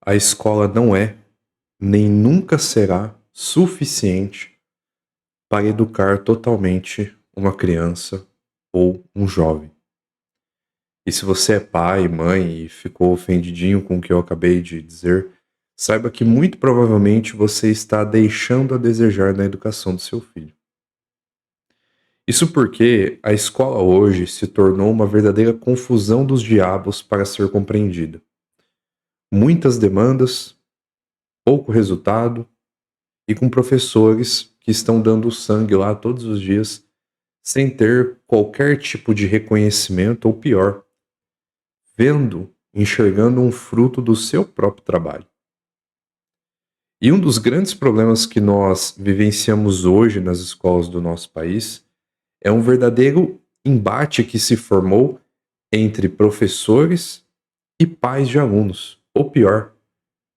A escola não é, nem nunca será, suficiente para educar totalmente uma criança ou um jovem. E se você é pai, mãe e ficou ofendidinho com o que eu acabei de dizer, saiba que muito provavelmente você está deixando a desejar na educação do seu filho. Isso porque a escola hoje se tornou uma verdadeira confusão dos diabos para ser compreendida. Muitas demandas, pouco resultado e com professores que estão dando sangue lá todos os dias sem ter qualquer tipo de reconhecimento ou pior, enxergando um fruto do seu próprio trabalho. E um dos grandes problemas que nós vivenciamos hoje nas escolas do nosso país é um verdadeiro embate que se formou entre professores e pais de alunos, ou pior,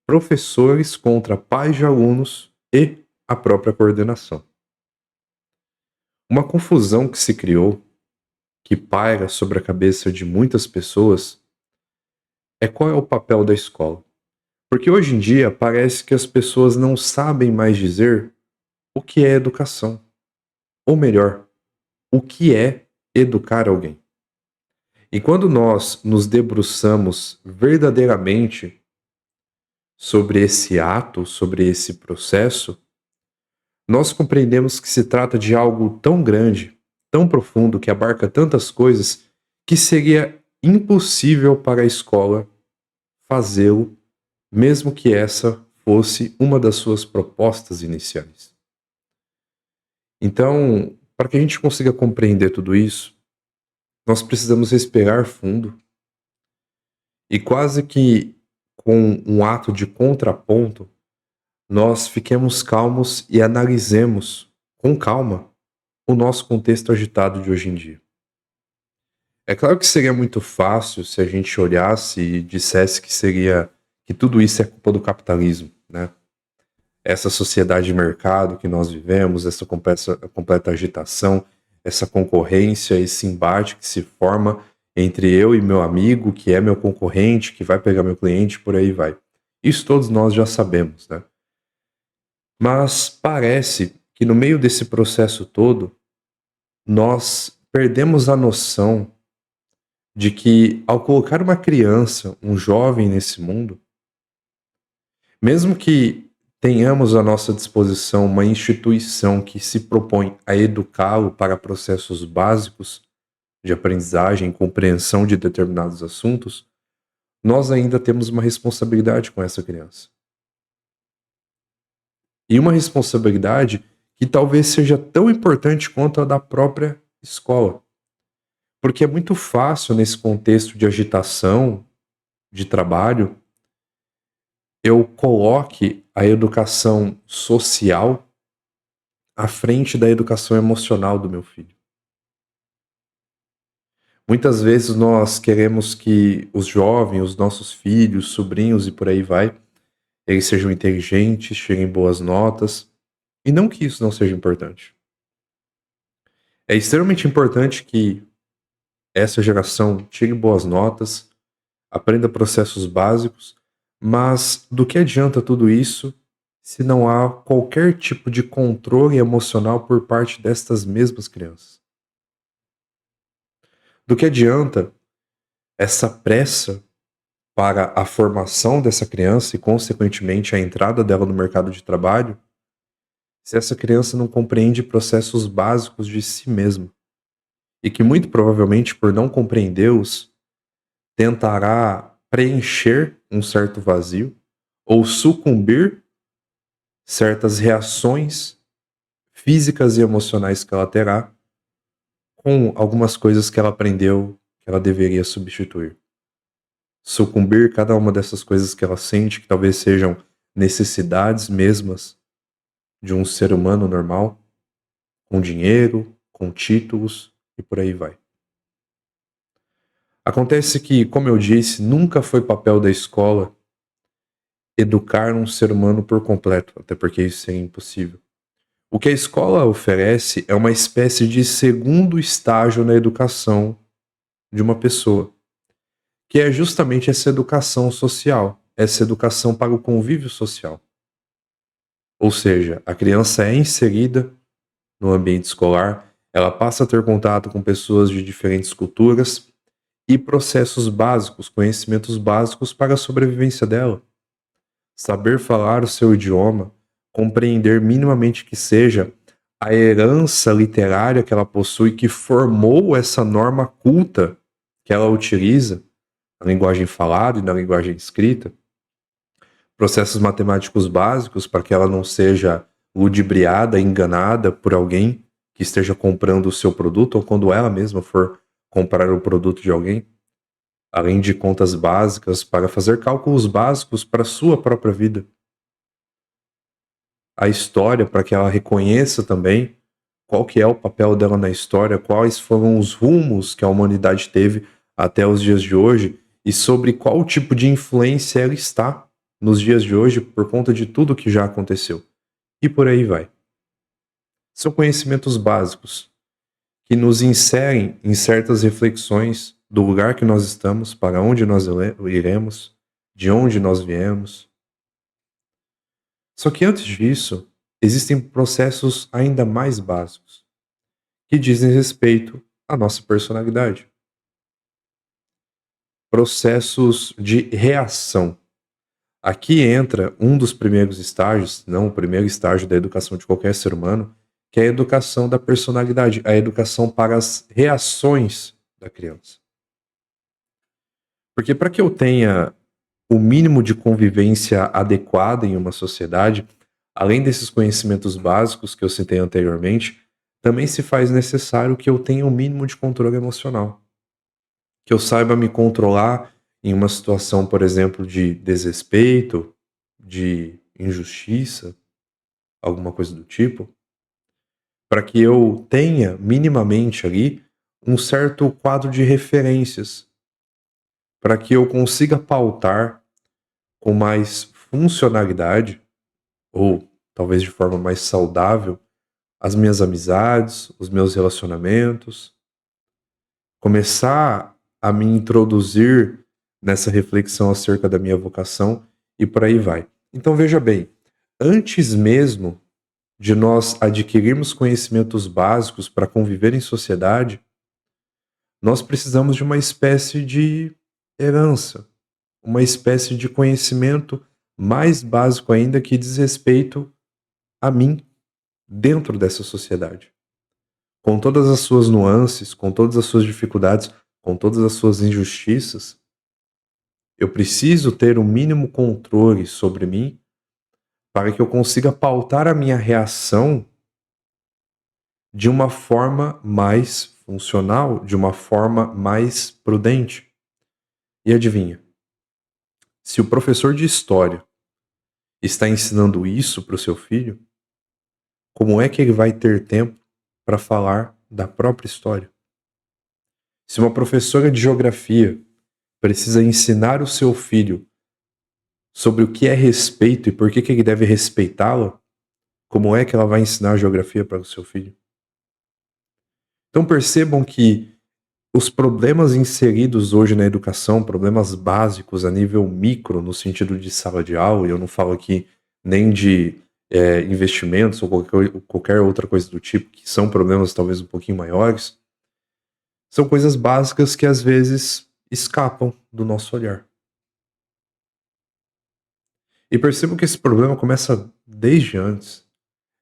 professores contra pais de alunos e a própria coordenação. Uma confusão que se criou, que paira sobre a cabeça de muitas pessoas, é qual é o papel da escola. Porque hoje em dia parece que as pessoas não sabem mais dizer o que é educação. Ou melhor, o que é educar alguém. E quando nós nos debruçamos verdadeiramente sobre esse ato, sobre esse processo, nós compreendemos que se trata de algo tão grande, tão profundo, que abarca tantas coisas, que seria impossível para a escola fazê-lo, mesmo que essa fosse uma das suas propostas iniciais. Então, para que a gente consiga compreender tudo isso, nós precisamos respirar fundo e quase que com um ato de contraponto, nós fiquemos calmos e analisemos com calma o nosso contexto agitado de hoje em dia. É claro que seria muito fácil se a gente olhasse e dissesse que tudo isso é culpa do capitalismo, né? Essa sociedade de mercado que nós vivemos, essa completa agitação, essa concorrência, esse embate que se forma entre eu e meu amigo, que é meu concorrente, que vai pegar meu cliente, por aí vai. Isso todos nós já sabemos, né? Mas parece que no meio desse processo todo, nós perdemos a noção de que ao colocar uma criança, um jovem nesse mundo, mesmo que tenhamos à nossa disposição uma instituição que se propõe a educá-lo para processos básicos de aprendizagem e compreensão de determinados assuntos, nós ainda temos uma responsabilidade com essa criança. E uma responsabilidade que talvez seja tão importante quanto a da própria escola. Porque é muito fácil nesse contexto de agitação, de trabalho, eu coloque a educação social à frente da educação emocional do meu filho. Muitas vezes nós queremos que os jovens, os nossos filhos, sobrinhos e por aí vai, eles sejam inteligentes, tirem boas notas, e não que isso não seja importante. É extremamente importante que essa geração tire boas notas, aprenda processos básicos, mas do que adianta tudo isso se não há qualquer tipo de controle emocional por parte destas mesmas crianças? Do que adianta essa pressa para a formação dessa criança e, consequentemente, a entrada dela no mercado de trabalho, se essa criança não compreende processos básicos de si mesma? E que, muito provavelmente, por não compreendê-los, tentará preencher um certo vazio ou sucumbir certas reações físicas e emocionais que ela terá com algumas coisas que ela aprendeu que ela deveria substituir. Sucumbir cada uma dessas coisas que ela sente, que talvez sejam necessidades mesmas de um ser humano normal, com dinheiro, com títulos e por aí vai. Acontece que, como eu disse, nunca foi papel da escola educar um ser humano por completo, até porque isso é impossível. O que a escola oferece é uma espécie de segundo estágio na educação de uma pessoa, que é justamente essa educação social. essa educação para o convívio social. Ou seja, a criança é inserida no ambiente escolar, ela passa a ter contato com pessoas de diferentes culturas e processos básicos, conhecimentos básicos para a sobrevivência dela. Saber falar o seu idioma, compreender minimamente que seja a herança literária que ela possui, que formou essa norma culta que ela utiliza na linguagem falada e na linguagem escrita, processos matemáticos básicos para que ela não seja ludibriada, enganada por alguém que esteja comprando o seu produto ou quando ela mesma for comprar o produto de alguém, além de contas básicas para fazer cálculos básicos para a sua própria vida. A história para que ela reconheça também qual que é o papel dela na história, quais foram os rumos que a humanidade teve até os dias de hoje e sobre qual tipo de influência ela está nos dias de hoje por conta de tudo que já aconteceu. E por aí vai. São conhecimentos básicos que nos inserem em certas reflexões do lugar que nós estamos, para onde nós iremos, de onde nós viemos. Só que antes disso, existem processos ainda mais básicos, que dizem respeito à nossa personalidade. Processos de reação. Aqui entra um dos primeiros estágios, não o primeiro estágio da educação de qualquer ser humano, que é a educação da personalidade, a educação para as reações da criança. Porque para que eu tenha o mínimo de convivência adequada em uma sociedade, além desses conhecimentos básicos que eu citei anteriormente, também se faz necessário que eu tenha o mínimo de controle emocional. Que eu saiba me controlar em uma situação, por exemplo, de desrespeito, de injustiça, alguma coisa do tipo, para que eu tenha minimamente ali um certo quadro de referências, para que eu consiga pautar com mais funcionalidade, ou talvez de forma mais saudável, as minhas amizades, os meus relacionamentos, começar a me introduzir nessa reflexão acerca da minha vocação e por aí vai. Então veja bem, antes mesmo de nós adquirirmos conhecimentos básicos para conviver em sociedade, nós precisamos de uma espécie de herança, uma espécie de conhecimento mais básico ainda que diz respeito a mim dentro dessa sociedade. Com todas as suas nuances, com todas as suas dificuldades, com todas as suas injustiças, eu preciso ter o mínimo controle sobre mim para que eu consiga pautar a minha reação de uma forma mais funcional, de uma forma mais prudente. E adivinha? Se o professor de história está ensinando isso para o seu filho, como é que ele vai ter tempo para falar da própria história? Se uma professora de geografia precisa ensinar o seu filho sobre o que é respeito e por que ele deve respeitá-lo, como é que ela vai ensinar geografia para o seu filho? Então percebam que os problemas inseridos hoje na educação, problemas básicos a nível micro, no sentido de sala de aula, e eu não falo aqui nem de investimentos ou qualquer outra coisa do tipo, que são problemas talvez um pouquinho maiores, são coisas básicas que às vezes escapam do nosso olhar. E percebo que esse problema começa desde antes.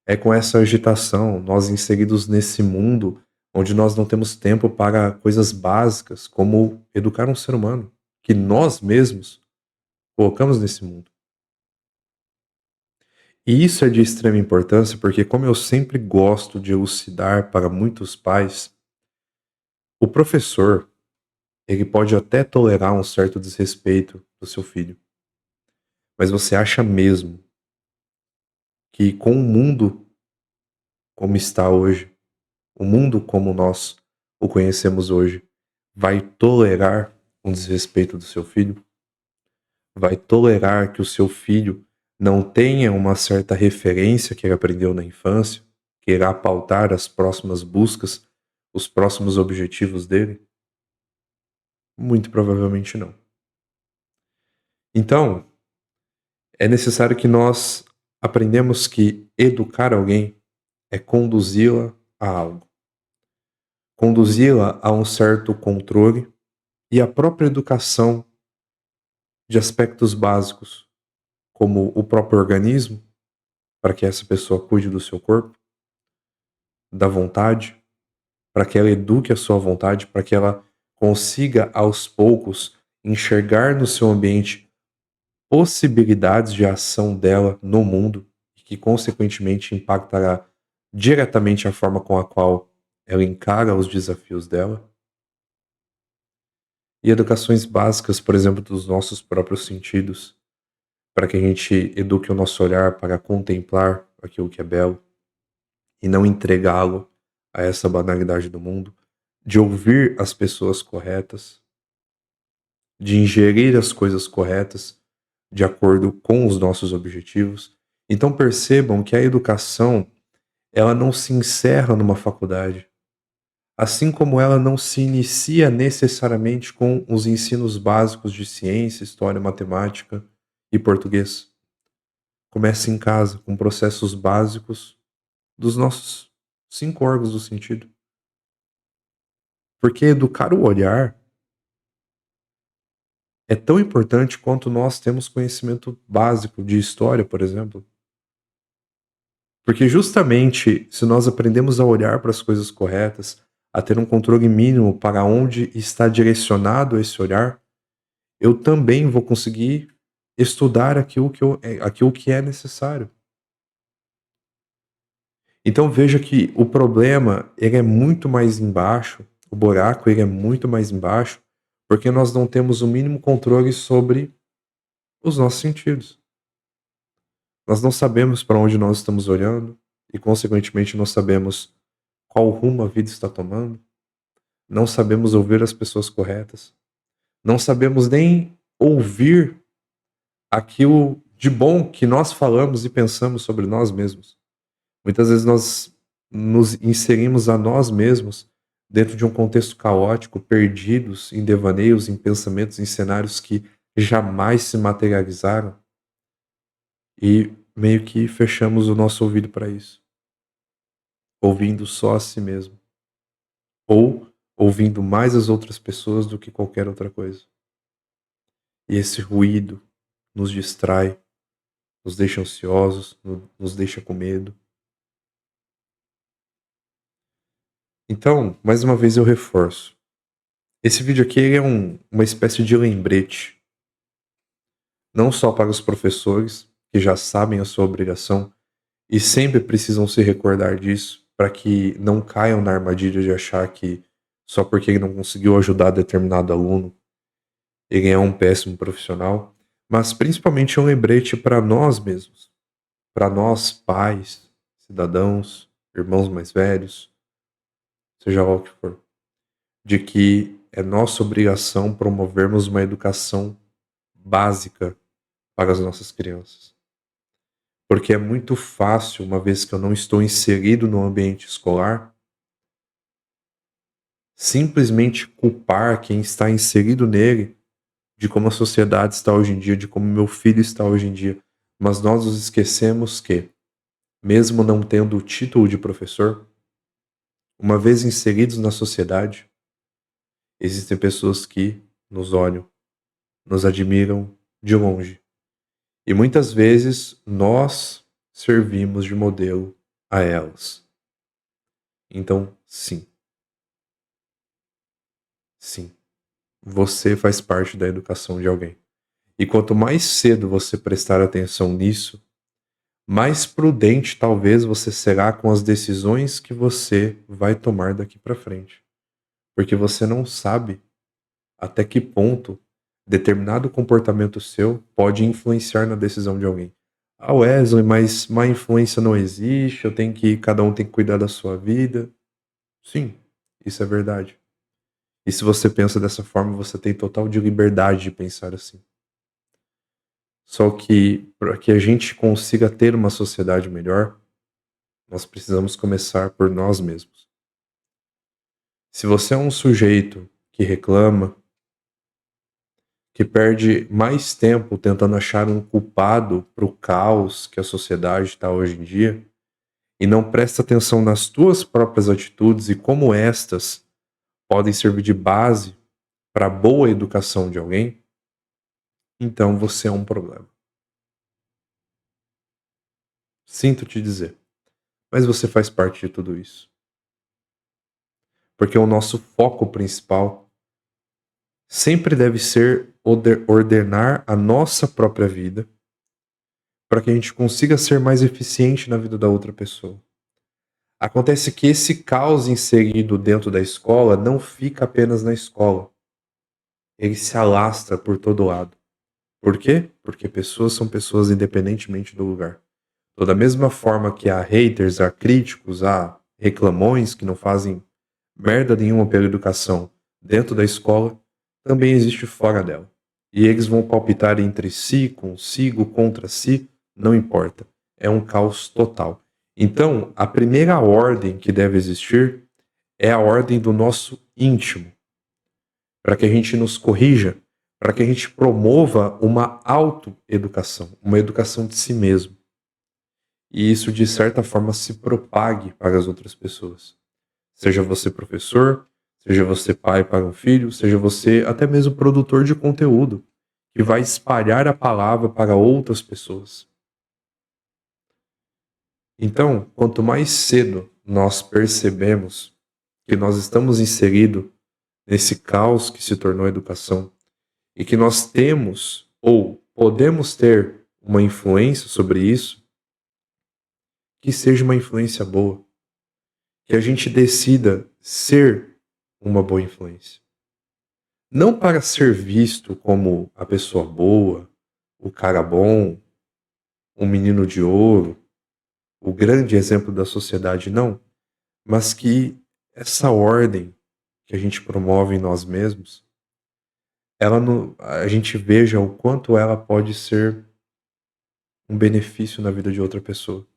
É com essa agitação, nós inseridos nesse mundo onde nós não temos tempo para coisas básicas, como educar um ser humano, que nós mesmos colocamos nesse mundo. E isso é de extrema importância porque, como eu sempre gosto de elucidar para muitos pais, o professor, ele pode até tolerar um certo desrespeito do seu filho. Mas você acha mesmo que com o mundo como está hoje, o mundo como nós o conhecemos hoje, vai tolerar um desrespeito do seu filho? Vai tolerar que o seu filho não tenha uma certa referência que ele aprendeu na infância, que irá pautar as próximas buscas, os próximos objetivos dele? Muito provavelmente não. Então, É necessário que nós aprendamos que educar alguém é conduzi-la a algo. Conduzi-la a um certo controle e a própria educação de aspectos básicos, como o próprio organismo, para que essa pessoa cuide do seu corpo, da vontade, para que ela eduque a sua vontade, para que ela consiga aos poucos enxergar no seu ambiente possibilidades de ação dela no mundo, que consequentemente impactará diretamente a forma com a qual ela encara os desafios dela. E educações básicas, por exemplo, dos nossos próprios sentidos, para que a gente eduque o nosso olhar para contemplar aquilo que é belo e não entregá-lo a essa banalidade do mundo, de ouvir as pessoas corretas, de ingerir as coisas corretas de acordo com os nossos objetivos. Então percebam que a educação, ela não se encerra numa faculdade, assim como ela não se inicia necessariamente com os ensinos básicos de ciência, história, matemática e português. Começa em casa, com processos básicos dos nossos 5 órgãos do sentido. Porque educar o olhar é tão importante quanto nós temos conhecimento básico de história, por exemplo. Porque justamente se nós aprendemos a olhar para as coisas corretas, a ter um controle mínimo para onde está direcionado esse olhar, eu também vou conseguir estudar aquilo que é necessário. Então veja que o problema ele é muito mais embaixo, o buraco ele é muito mais embaixo, porque nós não temos o mínimo controle sobre os nossos sentidos. Nós não sabemos para onde nós estamos olhando e, consequentemente, não sabemos qual rumo a vida está tomando. Não sabemos ouvir as pessoas corretas. Não sabemos nem ouvir aquilo de bom que nós falamos e pensamos sobre nós mesmos. Muitas vezes nós nos inserimos a nós mesmos dentro de um contexto caótico, perdidos em devaneios, em pensamentos, em cenários que jamais se materializaram e meio que fechamos o nosso ouvido para isso, ouvindo só a si mesmo, ou ouvindo mais as outras pessoas do que qualquer outra coisa. E esse ruído nos distrai, nos deixa ansiosos, nos deixa com medo. Então, mais uma vez eu reforço. Esse vídeo aqui é uma espécie de lembrete, não só para os professores, que já sabem a sua obrigação e sempre precisam se recordar disso, para que não caiam na armadilha de achar que só porque ele não conseguiu ajudar determinado aluno, ele é um péssimo profissional, mas principalmente é um lembrete para nós mesmos, para nós pais, cidadãos, irmãos mais velhos, seja lá o que for, de que é nossa obrigação promovermos uma educação básica para as nossas crianças. Porque é muito fácil, uma vez que eu não estou inserido no ambiente escolar, simplesmente culpar quem está inserido nele de como a sociedade está hoje em dia, de como meu filho está hoje em dia. Mas nós nos esquecemos que, mesmo não tendo o título de professor, uma vez inseridos na sociedade, existem pessoas que nos olham, nos admiram de longe. E muitas vezes nós servimos de modelo a elas. Então, sim. Sim. Você faz parte da educação de alguém. E quanto mais cedo você prestar atenção nisso, mais prudente talvez você será com as decisões que você vai tomar daqui para frente. Porque você não sabe até que ponto determinado comportamento seu pode influenciar na decisão de alguém. Ah, Wesley, mas má influência não existe, cada um tem que cuidar da sua vida. Sim, isso é verdade. E se você pensa dessa forma, você tem total de liberdade de pensar assim. Só que para que a gente consiga ter uma sociedade melhor, nós precisamos começar por nós mesmos. Se você é um sujeito que reclama, que perde mais tempo tentando achar um culpado para o caos que a sociedade está hoje em dia e não presta atenção nas tuas próprias atitudes e como estas podem servir de base para a boa educação de alguém, então você é um problema. Sinto te dizer, mas você faz parte de tudo isso. Porque o nosso foco principal sempre deve ser ordenar a nossa própria vida para que a gente consiga ser mais eficiente na vida da outra pessoa. Acontece que esse caos inserido dentro da escola não fica apenas na escola. Ele se alastra por todo lado. Por quê? Porque pessoas são pessoas independentemente do lugar. Então, da mesma forma que há haters, há críticos, há reclamões que não fazem merda nenhuma pela educação dentro da escola, também existe fora dela. E eles vão palpitar entre si, consigo, contra si, não importa. É um caos total. Então, a primeira ordem que deve existir é a ordem do nosso íntimo, para que a gente nos corrija, para que a gente promova uma autoeducação, uma educação de si mesmo. E isso, de certa forma, se propague para as outras pessoas. Seja você professor, seja você pai para um filho, seja você até mesmo produtor de conteúdo, que vai espalhar a palavra para outras pessoas. Então, quanto mais cedo nós percebemos que nós estamos inseridos nesse caos que se tornou a educação e que nós temos ou podemos ter uma influência sobre isso, que seja uma influência boa, que a gente decida ser uma boa influência. Não para ser visto como a pessoa boa, o cara bom, o menino de ouro, o grande exemplo da sociedade, não, mas que essa ordem que a gente promove em nós mesmos, a gente veja o quanto ela pode ser um benefício na vida de outra pessoa.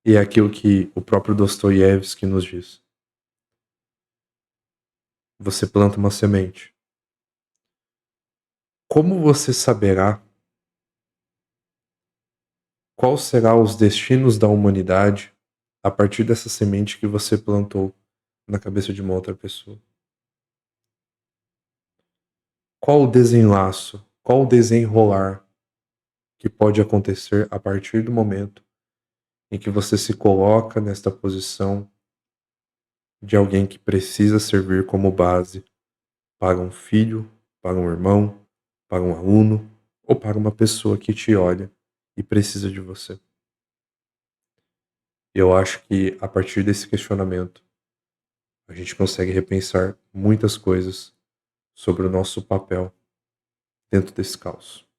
E é aquilo que o próprio Dostoiévski nos diz. Você planta uma semente. Como você saberá qual será os destinos da humanidade a partir dessa semente que você plantou na cabeça de uma outra pessoa? Qual o desenlaço, qual o desenrolar que pode acontecer a partir do momento em que você se coloca nesta posição de alguém que precisa servir como base para um filho, para um irmão, para um aluno ou para uma pessoa que te olha e precisa de você? Eu acho que a partir desse questionamento a gente consegue repensar muitas coisas sobre o nosso papel dentro desse caos.